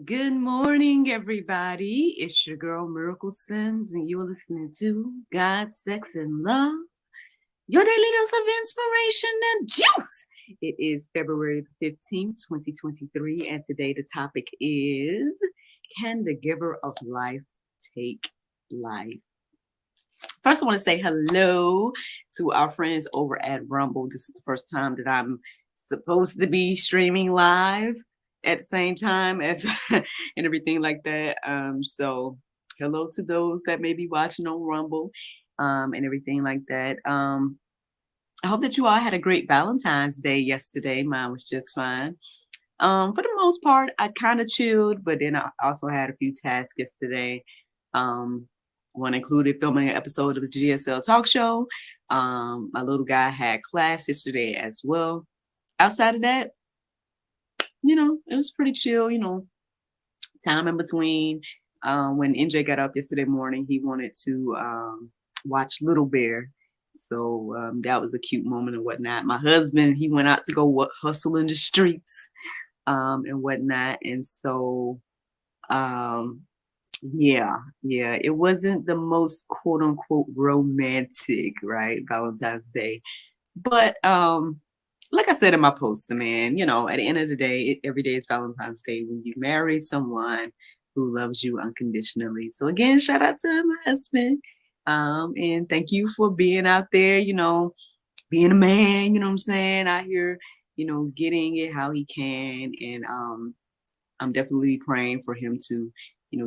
Good morning, everybody. It's your girl, Miracle Sims, and you're listening to God, Sex, and Love, your daily dose of inspiration and juice. It is February the 15th, 2023, and today the topic is, can the giver of life take life? First, I want to say hello to our friends over at Rumble. This is the first time that I'm supposed to be streaming live at the same time as and everything like that. So hello to those that may be watching on Rumble and everything like that. I hope that you all had a great Valentine's Day yesterday. Mine was just fine. For the most part, I kind of chilled, but then I also had a few tasks yesterday. One included filming an episode of the GSL talk show. My little guy had class yesterday as well. Outside of that, it was pretty chill, time in between. When NJ got up yesterday morning, he wanted to watch Little Bear. So that was a cute moment and whatnot. My husband, he went out to go hustle in the streets and whatnot. And so, it wasn't the most quote unquote romantic, right? Valentine's Day. But like I said in my post, man, at the end of the day, every day is Valentine's Day when you marry someone who loves you unconditionally. So again, shout out to my husband. And thank you for being out there, being a man, you know what I'm saying, out here, getting it how he can. And I'm definitely praying for him to,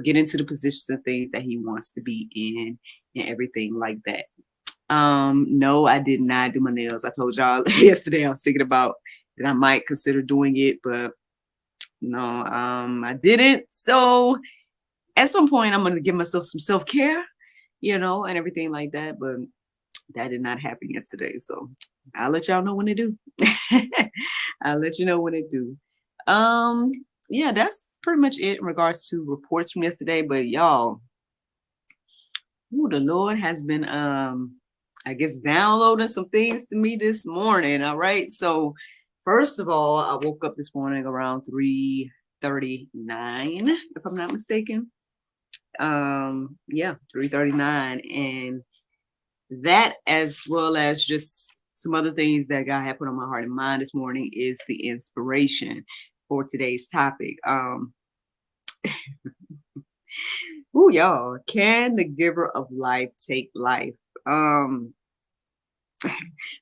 get into the positions and things that he wants to be in and everything like that. No, I did not do my nails. I told y'all yesterday I was thinking about that I might consider doing it, but no, I didn't. So at some point I'm gonna give myself some self-care, and everything like that. But that did not happen yesterday. So I'll let y'all know when they do. I'll let you know when they do. Yeah, that's pretty much it in regards to reports from yesterday. But y'all, the Lord has been I guess downloading some things to me this morning. All right. So first of all, I woke up this morning around 3:39, if I'm not mistaken. 3:39. And that, as well as just some other things that God had put on my heart and mind this morning, is the inspiration for today's topic. Y'all, can the giver of life take life?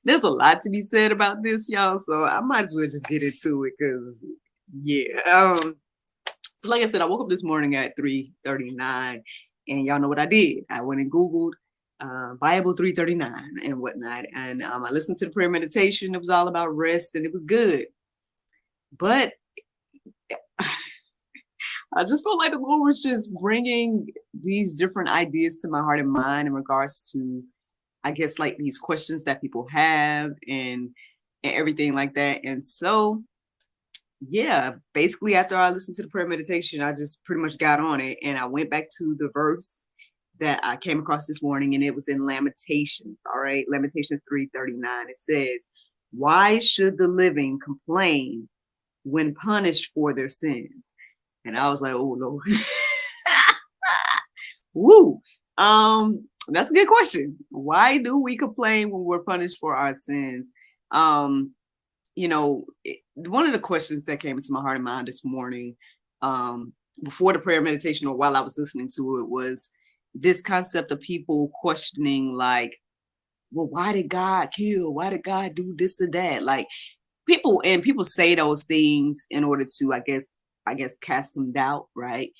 There's a lot to be said about this, y'all, so I might as well just get into it because like I said, I woke up this morning at 3:39, and y'all know what I did. I went and Googled Bible 339 and whatnot, and I listened to the prayer meditation. It was all about rest, and it was good. But I just felt like the Lord was just bringing these different ideas to my heart and mind in regards to, I guess, like these questions that people have and everything like that. And so, basically after I listened to the prayer meditation, I just pretty much got on it and I went back to the verse that I came across this morning, and it was in Lamentations. All right. Lamentations 3:39. It says, "Why should the living complain when punished for their sins?" And I was like, oh Lord. Woo. That's a good question. Why do we complain when we're punished for our sins? One of the questions that came into my heart and mind this morning, before the prayer meditation or while I was listening to it, was this concept of people questioning, like, well, why did God kill? Why did God do this or that? Like, people say those things in order to, I guess, cast some doubt, right?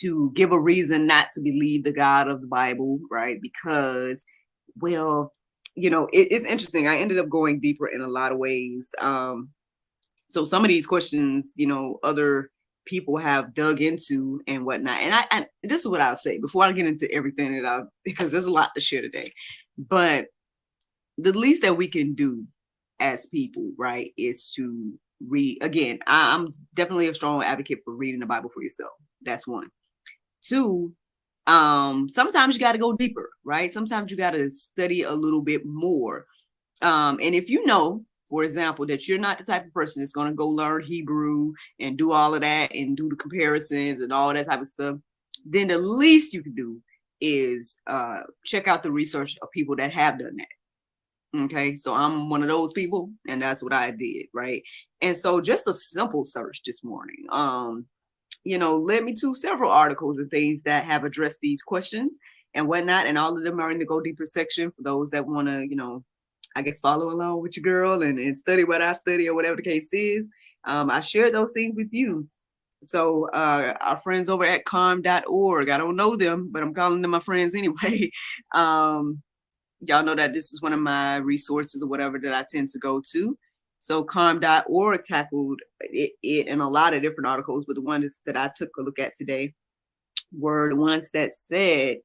To give a reason not to believe the God of the Bible, right? Because, well, it's interesting. I ended up going deeper in a lot of ways. So some of these questions, other people have dug into and whatnot. And I this is what I'll say before I get into everything because there's a lot to share today. But the least that we can do as people, right, is to read. Again, I'm definitely a strong advocate for reading the Bible for yourself. That's one. Two, sometimes you got to go deeper, right? Sometimes you got to study a little bit more. And if you know for example, that you're not the type of person that's going to go learn Hebrew and do all of that and do the comparisons and all that type of stuff, then the least you can do is check out the research of people that have done that. Okay, so I'm one of those people, and that's what I did, right? And so just a simple search this morning, led me to several articles and things that have addressed these questions and whatnot, and all of them are in the Go Deeper section for those that want to, I guess, follow along with your girl and study what I study or whatever the case is. I share those things with you. So our friends over at calm.org, I don't know them, but I'm calling them my friends anyway. Y'all know that this is one of my resources or whatever that I tend to go to. So calm.org tackled it in a lot of different articles, but the ones that I took a look at today were the ones that said,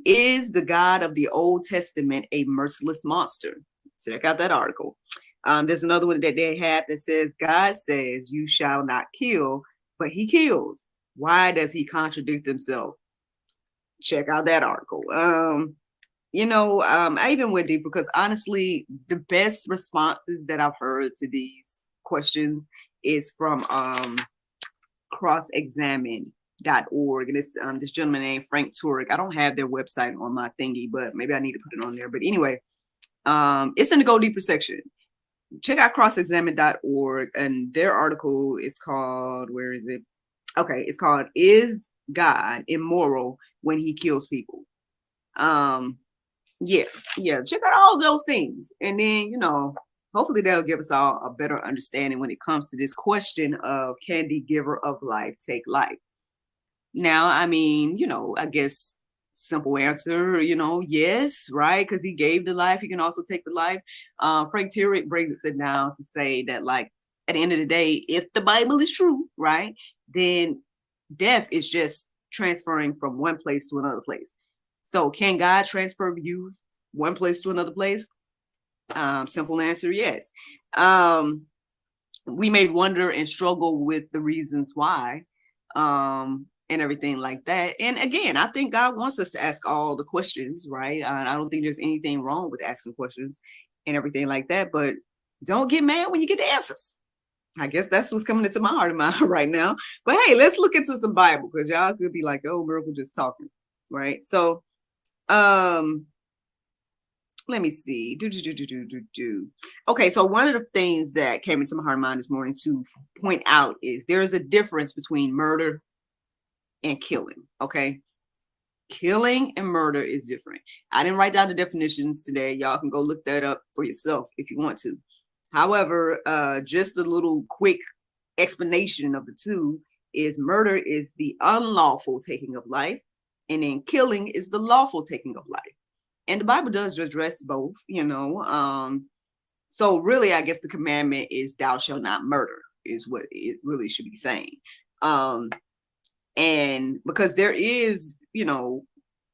is the God of the Old Testament a merciless monster? Check out that article. There's another one that they have that says, God says you shall not kill, but he kills. Why does he contradict himself? Check out that article. I even went deep because honestly, the best responses that I've heard to these questions is from crossexamine.org. And it's this gentleman named Frank Turek. I don't have their website on my thingy, but maybe I need to put it on there. But anyway, it's in the Go Deeper section. Check out crossexamine.org, and their article is called, where is it? Okay, it's called Is God Immoral When He Kills People? Yeah, check out all those things. And then, hopefully they'll give us all a better understanding when it comes to this question of, can the giver of life take life? Now, I mean, I guess simple answer, yes, right? Because he gave the life, he can also take the life. Frank Turek breaks it down to say that, like, at the end of the day, if the Bible is true, right, then death is just transferring from one place to another place. So can God transfer you one place to another place? Simple answer, yes. We may wonder and struggle with the reasons why, and everything like that. And again, I think God wants us to ask all the questions, right? I don't think there's anything wrong with asking questions and everything like that, but don't get mad when you get the answers. I guess that's what's coming into my heart and mind right now. But hey, let's look into some Bible, because y'all could be like, oh, Miracle just talking, right? So let me see. Okay, so one of the things that came into my heart and mind this morning to point out is there is a difference between murder and killing. Okay, killing and murder is different. I didn't write down the definitions today. Y'all can go look that up for yourself if you want to. However, just a little quick explanation of the two is murder is the unlawful taking of life, and then killing is the lawful taking of life. And the Bible does address both, so really, I guess the commandment is thou shalt not murder is what it really should be saying. And because there is,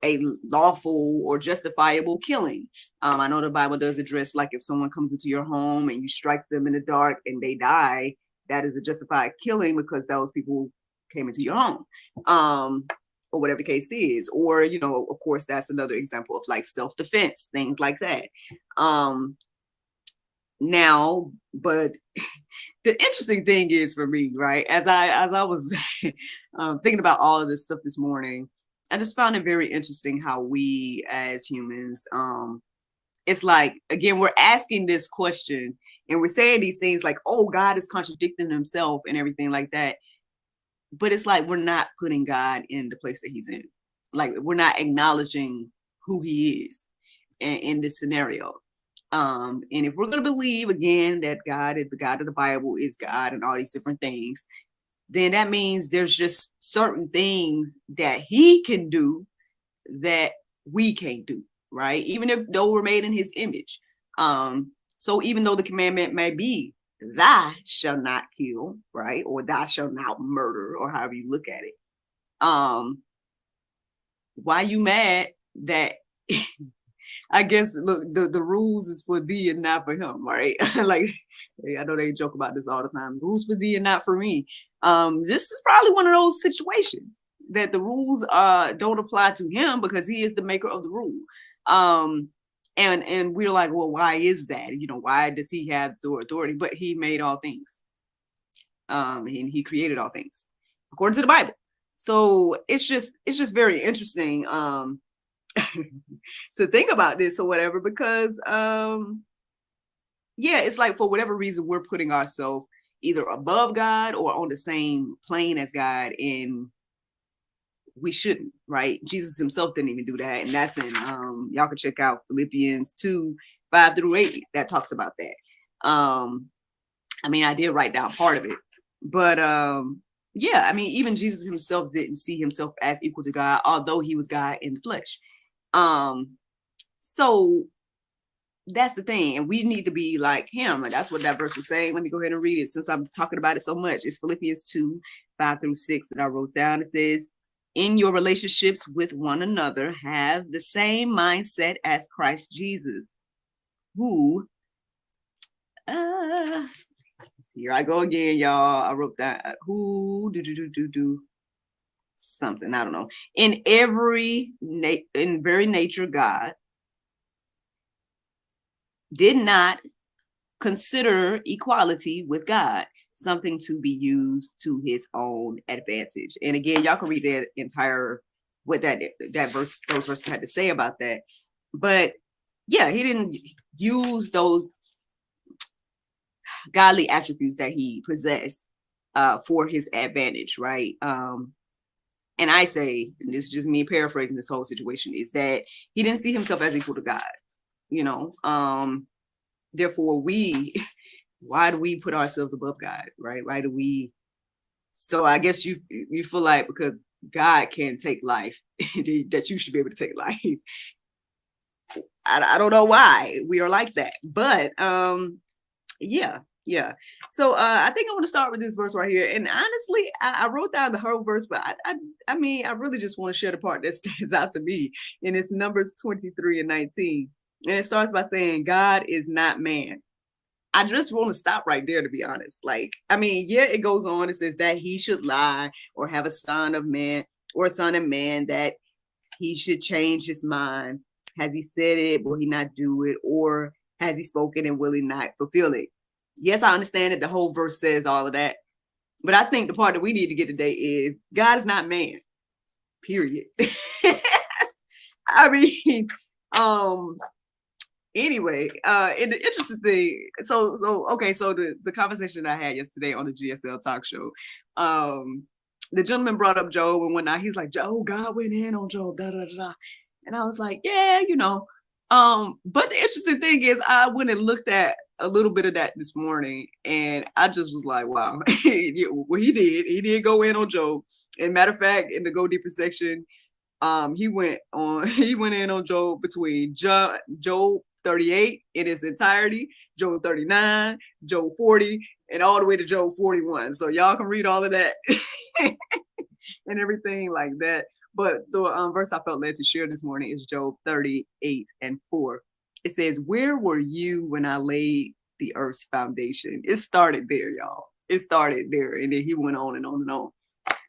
a lawful or justifiable killing. I know the Bible does address, like, if someone comes into your home and you strike them in the dark and they die, that is a justified killing because those people came into your home, or whatever the case is. Or, of course, that's another example of like self-defense, things like that. Now, but the interesting thing is for me, right, as I was thinking about all of this stuff this morning, I just found it very interesting how we as humans, it's like, again, we're asking this question and we're saying these things like, oh, God is contradicting himself and everything like that. But it's like we're not putting God in the place that he's in. Like, we're not acknowledging who he is in this scenario. And if we're going to believe, again, that God, the God of the Bible, is God and all these different things, then that means there's just certain things that he can do that we can't do, right? Even if though we're made in his image. So even though the commandment may be, thou shall not kill, right? Or thou shall not murder, or however you look at it. Why you mad that I guess, look, the rules is for thee and not for him, right? Like, I know they joke about this all the time. Rules for thee and not for me. This is probably one of those situations that the rules don't apply to him because he is the maker of the rule. And we're like, well, why is that? Why does he have the authority? But he made all things. And he created all things according to the Bible. So it's just very interesting to think about this or whatever, because it's like, for whatever reason, we're putting ourselves either above God or on the same plane as God, and we shouldn't, right? Jesus himself didn't even do that. And that's in y'all can check out Philippians 2:5-8 that talks about that. I did write down part of it, but even Jesus himself didn't see himself as equal to God, although he was God in the flesh. So that's the thing, and we need to be like him, and that's what that verse was saying. Let me go ahead and read it since I'm talking about it so much. It's Philippians 2:5-6 that I wrote down. It says, in your relationships with one another, have the same mindset as Christ Jesus, who here I go again, y'all. I wrote that who do something, I don't know. In very nature, God did not consider equality with God something to be used to his own advantage. And again, y'all can read that entire what that verse, those verses had to say about that. But yeah, he didn't use those godly attributes that he possessed for his advantage, right? And I say, and this is just me paraphrasing this whole situation, is that he didn't see himself as equal to God. Therefore, why do we put ourselves above God, right? Why do we? So I guess you feel like because God can take life, that you should be able to take life. I don't know why we are like that, but yeah. So I think I want to start with this verse right here. And honestly, I wrote down the whole verse, but I really just want to share the part that stands out to me. And it's Numbers 23:19. And it starts by saying, God is not man. I just want to stop right there, to be honest. It goes on. It says that he should lie or have a son of man or a son of man, that he should change his mind. Has he said it? Will he not do it? Or has he spoken and will he not fulfill it? Yes, I understand that the whole verse says all of that. But I think the part that we need to get today is God is not man. Period. Anyway, and the interesting thing, so the conversation I had yesterday on the GSL talk show, the gentleman brought up Job and whatnot. He's like, "Oh, God went in on Job, da da da," and I was like, "Yeah, But the interesting thing is, I went and looked at a little bit of that this morning, and I just was like, "Wow." Well, he did go in on Job. And matter of fact, in the Go Deeper section, he went in on Job between Job 38 in its entirety, Job 39, Job 40, and all the way to Job 41. So y'all can read all of that and everything like that. But the verse I felt led to share this morning is Job 38:4. It says, "Where were you when I laid the earth's foundation?" It started there, y'all. It started there, and then he went on and on and on.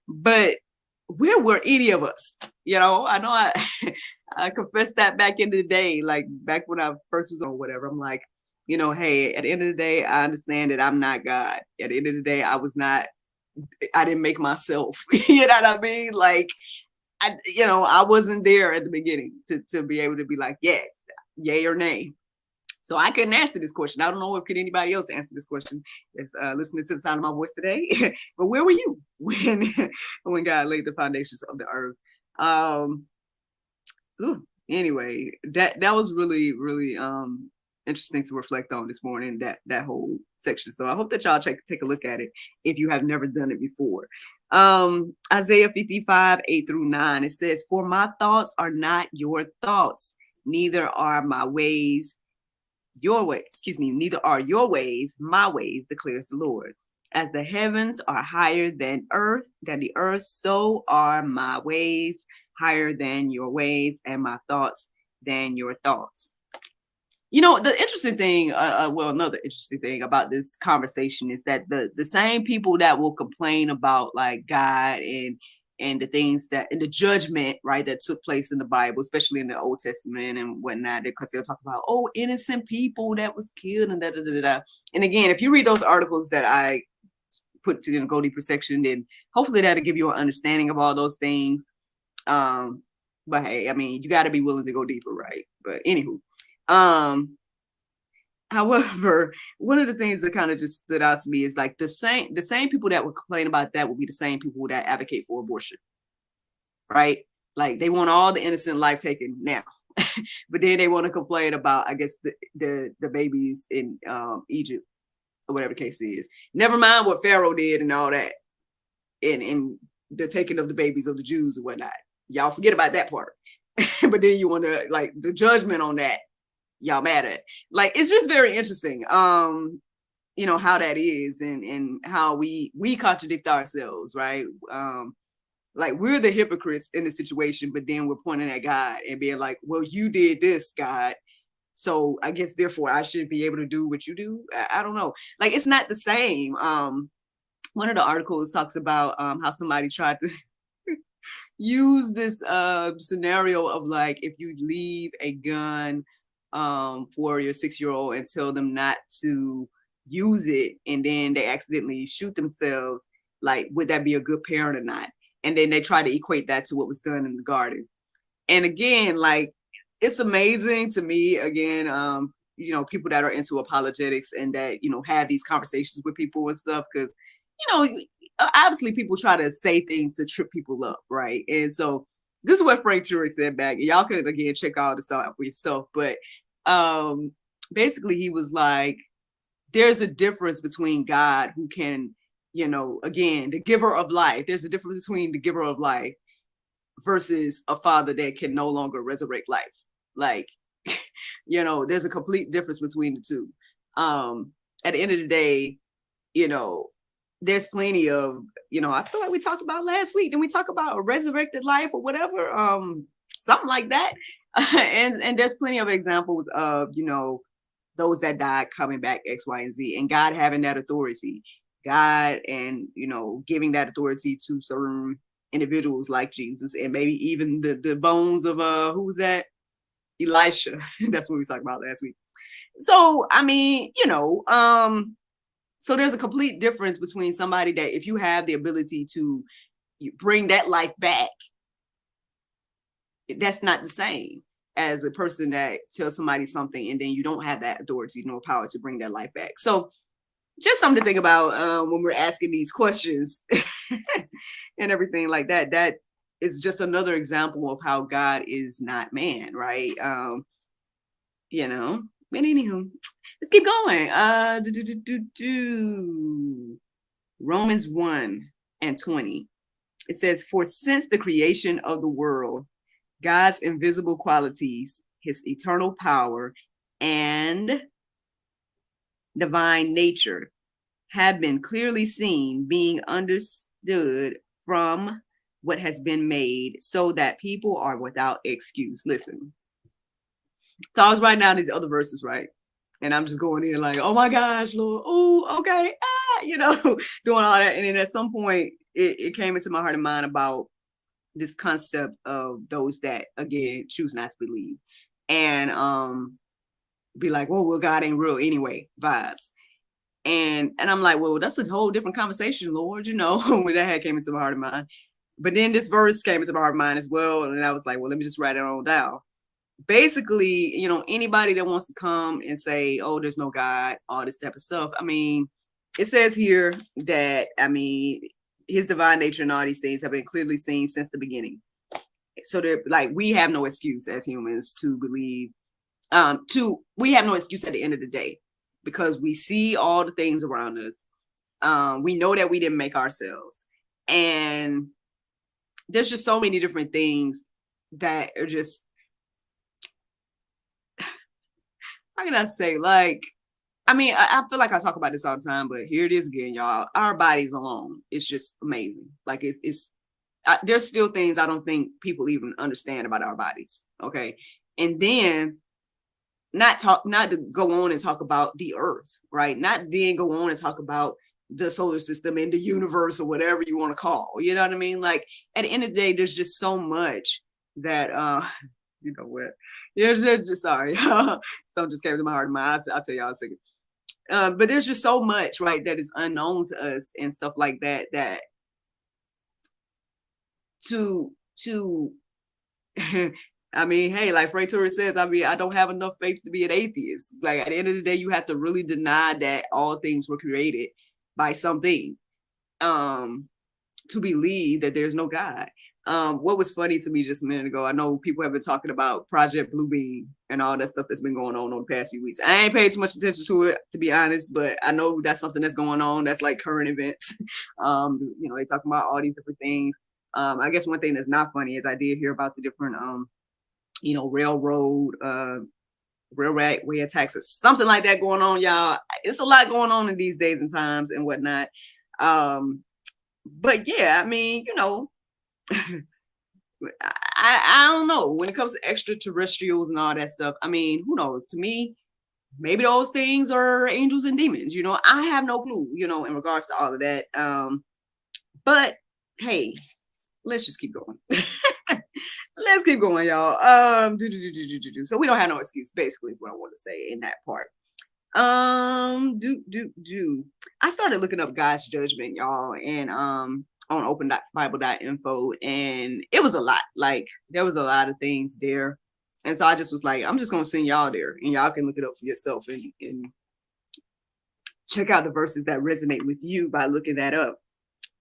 But where were any of us? I know I confessed that back in the day, like back when I first was on whatever. I'm like, hey, at the end of the day, I understand that I'm not God. At the end of the day, I didn't make myself. You know what I mean? Like, I wasn't there at the beginning to be able to be like, yes, yay or nay. So I couldn't answer this question. I don't know if anybody else answer this question that's listening to the sound of my voice today. But where were you when God laid the foundations of the earth? Anyway, that was really, really interesting to reflect on this morning, that whole section. So I hope that y'all take a look at it if you have never done it before. Isaiah 55:8-9, it says, "For my thoughts are not your thoughts, neither are my ways your way." Neither are your ways my ways, declares the Lord. "As the heavens are higher than the earth, so are my ways higher than your ways, and my thoughts than your thoughts." The interesting thing, another interesting thing about this conversation is that the same people that will complain about like God and the things that, and the judgment, right, that took place in the Bible, especially in the Old Testament and whatnot, because they'll talk about, oh, innocent people that was killed and da da da da. And again, if you read those articles that I put to the Go Deeper section, then hopefully that'll give you an understanding of all those things. But hey, I mean, you got to be willing to go deeper, right? But anywho, however, one of the things that kind of just stood out to me is like the same people that would complain about that would be the same people that advocate for abortion, right? Like they want all the innocent life taken now, but then they want to complain about, I guess, the babies in Egypt or whatever the case is. Never mind what Pharaoh did and all that, and the taking of the babies of the Jews and whatnot. Y'all forget about that part. But then you want to, like, the judgment on that, y'all mad at. Like, it's just very interesting, you know, how that is, and how we contradict ourselves, right? Like, we're the hypocrites in the situation, but then we're pointing at God and being like, well, you did this, God, so I guess therefore I should be able to do what you do. I don't know. Like, it's not the same. One of the articles talks about how somebody tried to use this scenario of, like, if you leave a gun for your 6-year-old and tell them not to use it, and then they accidentally shoot themselves, like, would that be a good parent or not? And then they try to equate that to what was done in the garden. And again, like, it's amazing to me, again, you know, people that are into apologetics and that, you know, have these conversations with people and stuff, because, you know, obviously people try to say things to trip people up, right? And so this is what Frank Turek said back. Y'all can, again, check all this out for yourself. But basically he was like, there's a difference between God, who can, you know, again, the giver of life. There's a difference between the giver of life versus a father that can no longer resurrect life. Like, you know, there's a complete difference between the two. At the end of the day, you know, there's plenty of, you know, I feel like we talked about last week, didn't we talk about a resurrected life or whatever, something like that. And there's plenty of examples of, you know, those that died coming back, X, Y, and Z, and God having that authority, God, and, you know, giving that authority to certain individuals like Jesus, and maybe even the bones of who was that? Elisha. That's what we talked about last week. So I mean, you know, so there's a complete difference between somebody that, if you have the ability to bring that life back, that's not the same as a person that tells somebody something and then you don't have that authority, no power to bring that life back. So just something to think about when we're asking these questions and everything like that. That is just another example of how God is not man, right? You know, but anywho, let's keep going. Romans 1:20. It says, for since the creation of the world, God's invisible qualities, his eternal power and divine nature have been clearly seen, being understood from what has been made, so that people are without excuse. Listen, so I was writing down these other verses, right? And I'm just going in like, oh my gosh, Lord, oh, okay, you know, doing all that. And then at some point, it came into my heart and mind about this concept of those that, again, choose not to believe, and be like, well, God ain't real anyway, vibes. And I'm like, well, that's a whole different conversation, Lord, you know, when that came into my heart and mind. But then this verse came into my heart and mind as well. And I was like, well, let me just write it on down. Basically, you know, anybody that wants to come and say, oh, there's no God, all this type of stuff. I mean, it says here that, I mean, his divine nature and all these things have been clearly seen since the beginning. So they're like, we have no excuse as humans to believe, we have no excuse at the end of the day, because we see all the things around us. We know that we didn't make ourselves. And there's just so many different things that are just, how can I say, like, I mean, I feel like I talk about this all the time, but here it is again, y'all. Our bodies alone, it's just amazing. Like, it's there's still things I don't think people even understand about our bodies. Okay. And then not to go on and talk about the earth, right? Not then go on and talk about the solar system and the universe or whatever you want to call. You know what I mean? Like at the end of the day, there's just so much that you know what? There's just sorry. Something just came to my heart and my eyes. I'll tell y'all in a second. But there's just so much, right, that is unknown to us and stuff like that, that to I mean, hey, like Frank Turner says, I mean, I don't have enough faith to be an atheist. Like at the end of the day, you have to really deny that all things were created by something to believe that there's no God. What was funny to me just a minute ago, I know people have been talking about Project Bluebeam and all that stuff that's been going on the past few weeks. I ain't paid too much attention to it, to be honest, but I know that's something that's going on. That's like current events. You know, they talking about all these different things. I guess one thing that's not funny is I did hear about the different, you know, railroad way attacks or something like that going on, y'all. It's a lot going on in these days and times and whatnot. But yeah, I mean, you know, I don't know when it comes to extraterrestrials and all that stuff. I mean, who knows? To me, maybe those things are angels and demons. You know, I have no clue. You know, in regards to all of that. But hey, let's just keep going. Let's keep going, y'all. So we don't have no excuse. Basically, what I want to say in that part. I started looking up God's judgment, y'all, and on Openbible.info, and it was a lot. Like there was a lot of things there, and so I just was like, I'm just gonna send y'all there, and y'all can look it up for yourself and check out the verses that resonate with you by looking that up.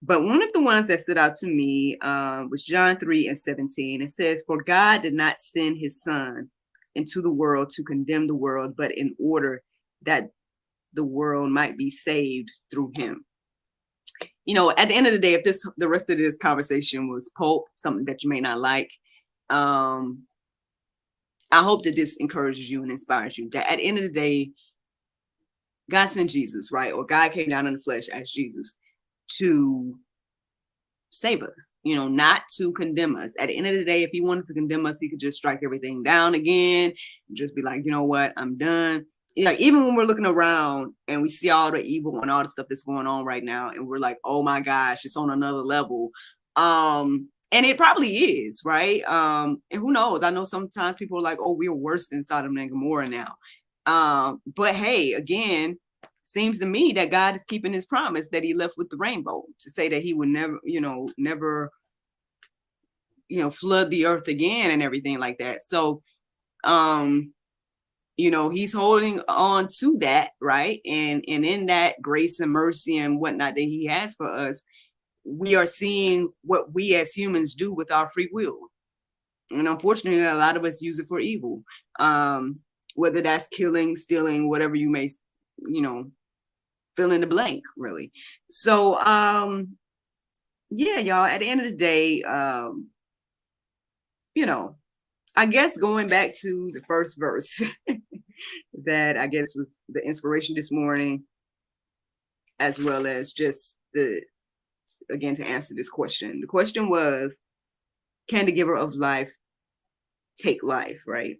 But one of the ones that stood out to me was John 3:17. It says, "For God did not send his son into the world to condemn the world, but in order that the world might be saved through him." You know, at the end of the day, if the rest of this conversation was pulp, something that you may not like, I hope that this encourages you and inspires you. That at the end of the day, God sent Jesus, right? Or God came down in the flesh as Jesus to save us, you know, not to condemn us. At the end of the day, if he wanted to condemn us, he could just strike everything down again and just be like, you know what, I'm done. Like even when we're looking around and we see all the evil and all the stuff that's going on right now, and we're like, oh my gosh, it's on another level. And it probably is, right? And who knows? I know sometimes people are like, oh, we're worse than Sodom and Gomorrah now. But hey, again, seems to me that God is keeping his promise that he left with the rainbow, to say that he would never, flood the earth again and everything like that. So, he's holding on to that, right? And in that grace and mercy and whatnot that he has for us, we are seeing what we as humans do with our free will. And unfortunately, a lot of us use it for evil. Whether that's killing, stealing, whatever you may, fill in the blank, really. So, yeah, y'all, at the end of the day, I guess going back to the first verse that I guess was the inspiration this morning, as well as just to answer this question. The question was, can the giver of life take life, right?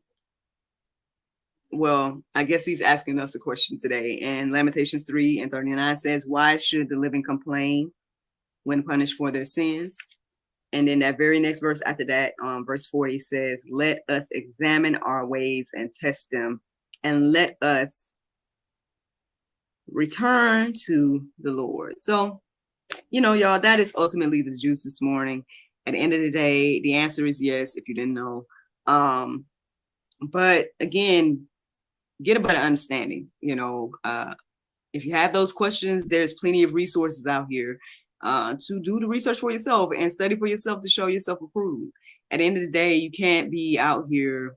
Well, I guess he's asking us a question today. And Lamentations 3:39 says, why should the living complain when punished for their sins? And then that very next verse after that, verse 40 says, let us examine our ways and test them, and let us return to the Lord. So, y'all, that is ultimately the juice this morning. At the end of the day, the answer is yes, if you didn't know. But again, get a better understanding. If you have those questions, there's plenty of resources out here to do the research for yourself and study for yourself to show yourself approved. At the end of the day, you can't be out here,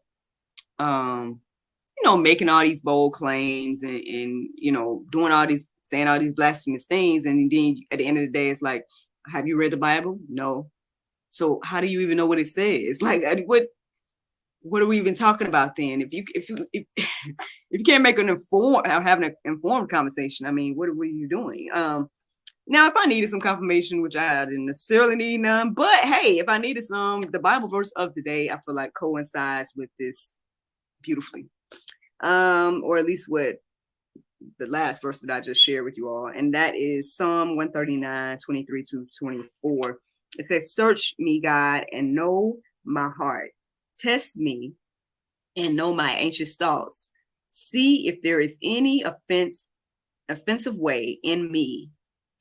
making all these bold claims and doing all these, saying all these blasphemous things. And then at the end of the day, it's like, have you read the Bible? No. So how do you even know what it says? Like, what are we even talking about then? If you can't make an informed conversation, I mean, what are you doing? Now, if I needed some confirmation, which I didn't necessarily need none, but hey, if I needed some, the Bible verse of today, I feel like coincides with this beautifully, or at least what the last verse that I just shared with you all, and that is Psalm 139, 23-24. It says, search me, God, and know my heart. Test me and know my anxious thoughts. See if there is any offensive way in me,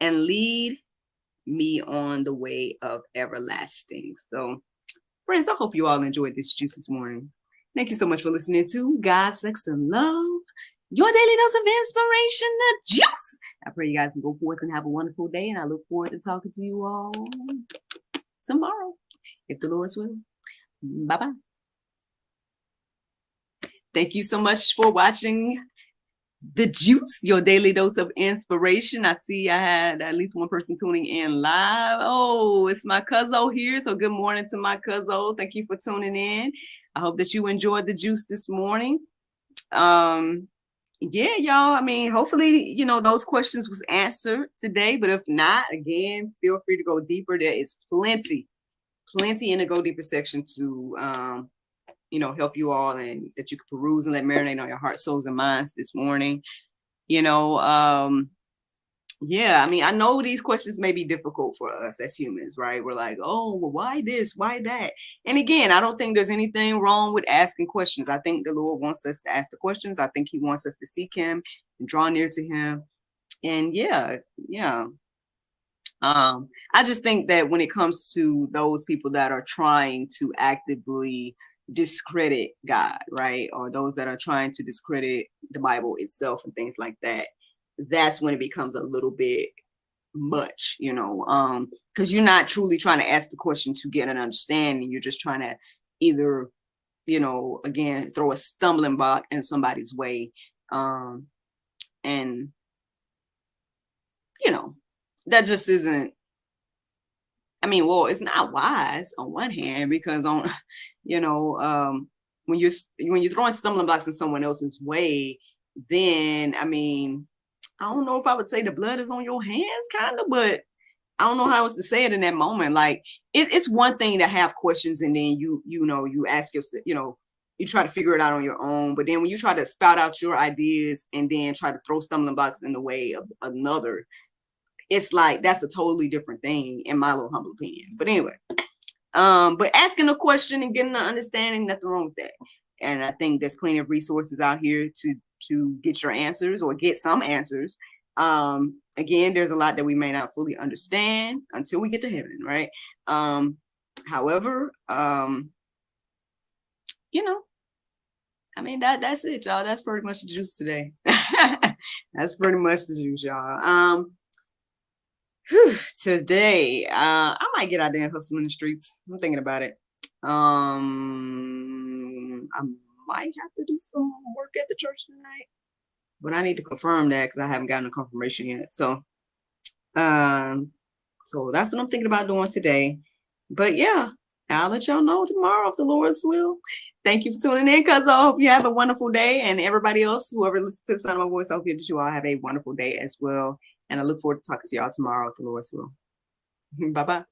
and lead me on the way of everlasting. So, friends, I hope you all enjoyed this juice this morning. Thank you so much for listening to God, Sex, and Love, your daily dose of inspiration and juice. I pray you guys can go forth and have a wonderful day, and I look forward to talking to you all tomorrow, if the Lord's will. Bye-bye. Thank you so much for watching The Juice, your daily dose of inspiration. I see I had at least one person tuning in live. Oh, it's my cuzzo here. So good morning to my cuzzo. Thank you for tuning in. I hope that you enjoyed the juice this morning. Yeah, y'all. I mean, hopefully, those questions was answered today. But if not, again, feel free to go deeper. There is plenty in the go deeper section to help you all, and that you can peruse and let marinate on your heart, souls, and minds this morning. Yeah, I mean, I know these questions may be difficult for us as humans, right? We're like, oh, well, why this? Why that? And again, I don't think there's anything wrong with asking questions. I think the Lord wants us to ask the questions. I think he wants us to seek him and draw near to him. And yeah. I just think that when it comes to those people that are trying to actively discredit God, right? Or those that are trying to discredit the Bible itself and things like that, that's when it becomes a little bit much, because you're not truly trying to ask the question to get an understanding. You're just trying to either, again, throw a stumbling block in somebody's way. And, that just isn't, it's not wise on one hand, because when you're throwing stumbling blocks in someone else's way, then, I don't know if I would say the blood is on your hands, kind of, but I don't know how else to say it in that moment. Like, it's one thing to have questions, and then you ask yourself, you try to figure it out on your own. But then when you try to spout out your ideas and then try to throw stumbling blocks in the way of another, it's like, that's a totally different thing, in my little humble opinion. But anyway, but asking a question and getting an understanding, nothing wrong with that. And I think there's plenty of resources out here to get your answers, or get some answers. Again, there's a lot that we may not fully understand until we get to heaven, right? However, that's it, y'all. That's pretty much the juice today. That's pretty much the juice, y'all. Today, I might get out there and hustle in the streets. I'm thinking about it. I might have to do some work at the church tonight, but I need to confirm that because I haven't gotten a confirmation yet. So that's what I'm thinking about doing today. But yeah, I'll let y'all know tomorrow if the Lord's will. Thank you for tuning in, cuz I hope you have a wonderful day. And everybody else, whoever listens to the sound of my voice, I hope that you all have a wonderful day as well. And I look forward to talking to y'all tomorrow if the Lord's will. Bye-bye.